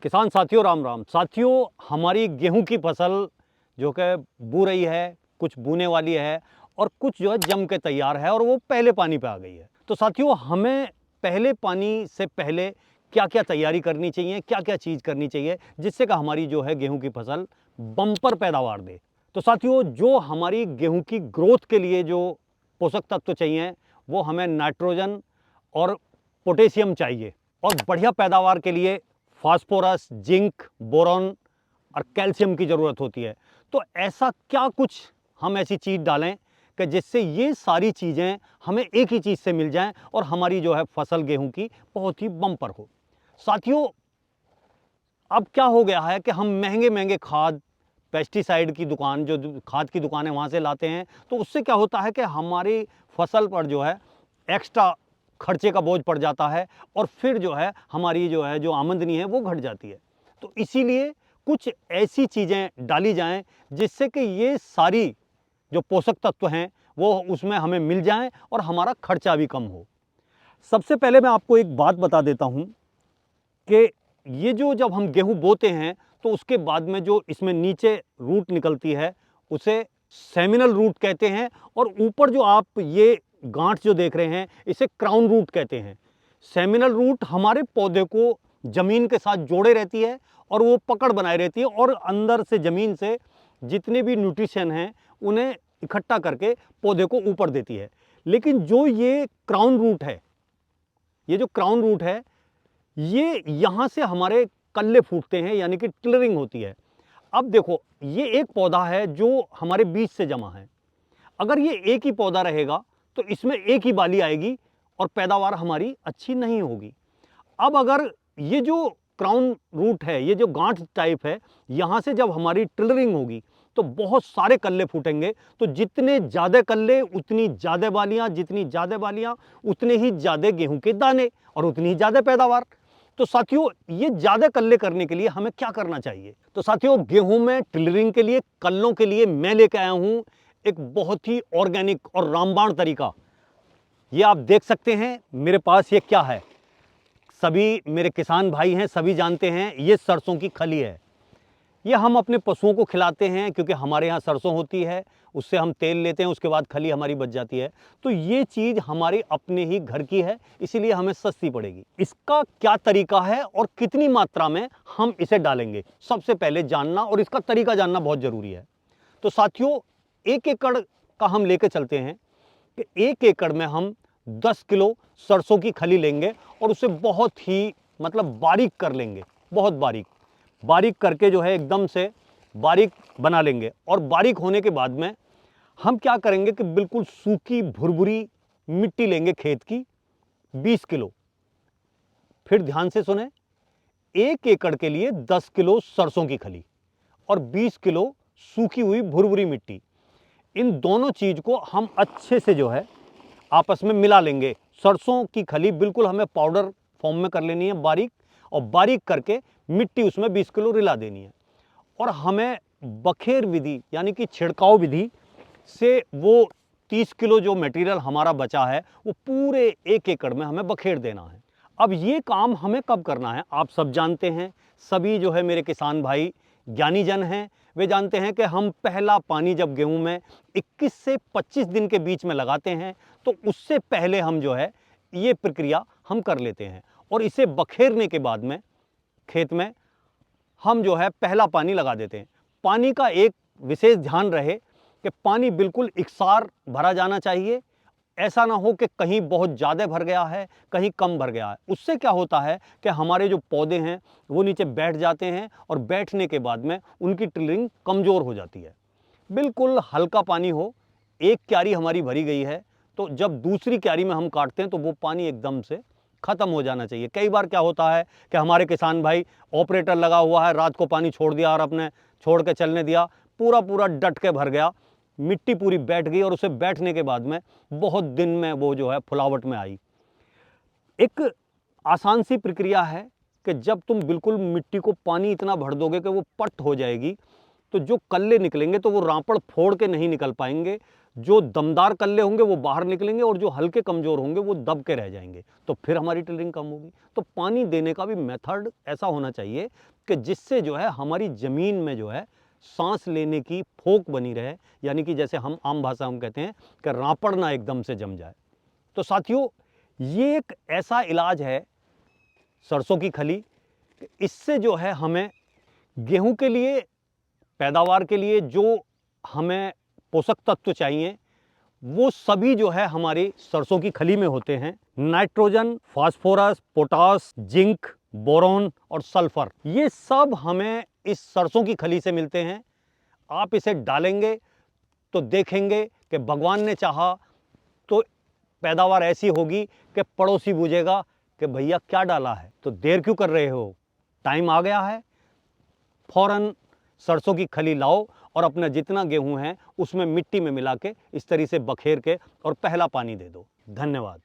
किसान साथियों राम राम। साथियों, हमारी गेहूं की फसल जो कि बू रही है, कुछ बूने वाली है और कुछ जो है जम के तैयार है और वो पहले पानी पे आ गई है। तो साथियों, हमें पहले पानी से पहले क्या क्या तैयारी करनी चाहिए, क्या क्या चीज़ करनी चाहिए जिससे कि हमारी जो है गेहूं की फसल बम्पर पैदावार दे। तो साथियों, जो हमारी गेहूं की ग्रोथ के लिए जो पोषक तत्व चाहिए वो हमें नाइट्रोजन और पोटेशियम चाहिए, और बढ़िया पैदावार के लिए फास्फोरस, जिंक, बोरॉन और कैल्शियम की ज़रूरत होती है। तो ऐसा क्या कुछ हम ऐसी चीज़ डालें कि जिससे ये सारी चीज़ें हमें एक ही चीज़ से मिल जाएं और हमारी जो है फसल गेहूं की बहुत ही बम्पर हो। साथियों, अब क्या हो गया है कि हम महंगे महंगे खाद, पेस्टिसाइड की दुकान, जो खाद की दुकान है वहाँ से लाते हैं। तो उससे क्या होता है कि हमारी फसल पर जो है एक्स्ट्रा खर्चे का बोझ पड़ जाता है और फिर जो है हमारी जो आमदनी है वो घट जाती है। तो इसीलिए कुछ ऐसी चीज़ें डाली जाएं जिससे कि ये सारी जो पोषक तत्व हैं वो उसमें हमें मिल जाएं और हमारा खर्चा भी कम हो। सबसे पहले मैं आपको एक बात बता देता हूं कि ये जो जब हम गेहूं बोते हैं तो उसके बाद में जो इसमें नीचे रूट निकलती है उसे सेमिनल रूट कहते हैं, और ऊपर जो आप ये गांठ जो देख रहे हैं इसे क्राउन रूट कहते हैं। सेमिनल रूट हमारे पौधे को जमीन के साथ जोड़े रहती है और वो पकड़ बनाए रहती है और अंदर से जमीन से जितने भी न्यूट्रिशन हैं उन्हें इकट्ठा करके पौधे को ऊपर देती है। लेकिन जो ये क्राउन रूट है, ये जो क्राउन रूट है, ये यहां से हमारे कल्ले फूटते हैं, यानी कि टिलरिंग होती है। अब देखो, ये एक पौधा है जो हमारे बीज से जमा है। अगर ये एक ही पौधा रहेगा तो इसमें एक ही बाली आएगी और पैदावार हमारी अच्छी नहीं होगी। अब अगर ये जो क्राउन रूट है, ये जो गांठ टाइप है, यहां से जब हमारी टिलरिंग होगी तो बहुत सारे कल्ले फूटेंगे। तो जितने ज्यादा कल्ले उतनी ज्यादा बालियां, जितनी ज्यादा बालियां उतने ही ज्यादा गेहूं के दाने और उतनी ही ज्यादा पैदावार। तो साथियों, ये ज्यादा कल्ले करने के लिए हमें क्या करना चाहिए? तो साथियों, गेहूं में टिलरिंग के लिए, कल्लों के लिए मैं लेके आया हूं एक बहुत ही ऑर्गेनिक और रामबाण तरीका। ये आप देख सकते हैं मेरे पास ये क्या है। सभी मेरे किसान भाई हैं, सभी जानते हैं ये सरसों की खली है। ये हम अपने पशुओं को खिलाते हैं क्योंकि हमारे यहाँ सरसों होती है, उससे हम तेल लेते हैं, उसके बाद खली हमारी बच जाती है। तो ये चीज़ हमारी अपने ही घर की है, इसीलिए हमें सस्ती पड़ेगी। इसका क्या तरीका है और कितनी मात्रा में हम इसे डालेंगे, सबसे पहले जानना और इसका तरीका जानना बहुत ज़रूरी है। तो साथियों, 1 एकड़ का हम लेके चलते हैं कि 1 एकड़ में हम 10 किलो सरसों की खली लेंगे और उसे बहुत ही बारीक कर लेंगे। बहुत बारीक बारीक करके जो है एकदम से बारीक बना लेंगे। और बारीक होने के बाद में हम क्या करेंगे कि बिल्कुल सूखी भुरभुरी मिट्टी लेंगे खेत की, 20 किलो। फिर ध्यान से सुने, 1 एकड़ के लिए 10 किलो सरसों की खली और 20 किलो सूखी हुई भुरभुरी मिट्टी, इन दोनों चीज को हम अच्छे से जो है आपस में मिला लेंगे। सरसों की खली बिल्कुल हमें पाउडर फॉर्म में कर लेनी है बारीक, और बारीक करके मिट्टी उसमें 20 किलो रिला देनी है। और हमें बखेर विधि यानी कि छिड़काव विधि से वो 30 किलो जो मटेरियल हमारा बचा है वो पूरे 1 एकड़ में हमें बखेर देना है। अब ये काम हमें कब करना है आप सब जानते हैं। सभी जो है मेरे किसान भाई ज्ञानी जन हैं, वे जानते हैं कि हम पहला पानी जब गेहूं में 21 से 25 दिन के बीच में लगाते हैं तो उससे पहले हम जो है ये प्रक्रिया हम कर लेते हैं। और इसे बखेरने के बाद में खेत में हम जो है पहला पानी लगा देते हैं। पानी का एक विशेष ध्यान रहे कि पानी बिल्कुल एकसार भरा जाना चाहिए। ऐसा ना हो कि कहीं बहुत ज़्यादा भर गया है, कहीं कम भर गया है। उससे क्या होता है कि हमारे जो पौधे हैं वो नीचे बैठ जाते हैं और बैठने के बाद में उनकी टिलरिंग कमज़ोर हो जाती है। बिल्कुल हल्का पानी हो। एक क्यारी हमारी भरी गई है तो जब दूसरी क्यारी में हम काटते हैं तो वो पानी एकदम से ख़त्म हो जाना चाहिए। कई बार क्या होता है कि हमारे किसान भाई, ऑपरेटर लगा हुआ है, रात को पानी छोड़ दिया और अपने छोड़ के चलने दिया, पूरा पूरा डट के भर गया, मिट्टी पूरी बैठ गई और उसे बैठने के बाद में बहुत दिन में वो जो है फुलावट में आई। एक आसान सी प्रक्रिया है कि जब तुम बिल्कुल मिट्टी को पानी इतना भर दोगे कि वो पट हो जाएगी तो जो कल्ले निकलेंगे तो वो रापड़ फोड़ के नहीं निकल पाएंगे। जो दमदार कल्ले होंगे वो बाहर निकलेंगे और जो हल्के कमजोर होंगे वो दब के रह जाएंगे। तो फिर हमारी टिलरिंग कम होगी। तो पानी देने का भी मेथड ऐसा होना चाहिए कि जिससे जो है हमारी ज़मीन में जो है सांस लेने की फोक बनी रहे, यानी कि जैसे हम आम भाषा में कहते हैं कि रापड़ ना एकदम से जम जाए। तो साथियों, ये एक ऐसा इलाज है सरसों की खली, इससे जो है हमें गेहूं के लिए, पैदावार के लिए जो हमें पोषक तत्व चाहिए वो सभी जो है हमारी सरसों की खली में होते हैं। Nitrogen, phosphorus, potash, zinc, boron और सल्फर, ये सब हमें इस सरसों की खली से मिलते हैं। आप इसे डालेंगे तो देखेंगे कि भगवान ने चाहा तो पैदावार ऐसी होगी कि पड़ोसी पूछेगा कि भैया क्या डाला है। तो देर क्यों कर रहे हो, टाइम आ गया है, फौरन सरसों की खली लाओ और अपना जितना गेहूं है उसमें मिट्टी में मिला के इस तरह से बखेर के और पहला पानी दे दो। धन्यवाद।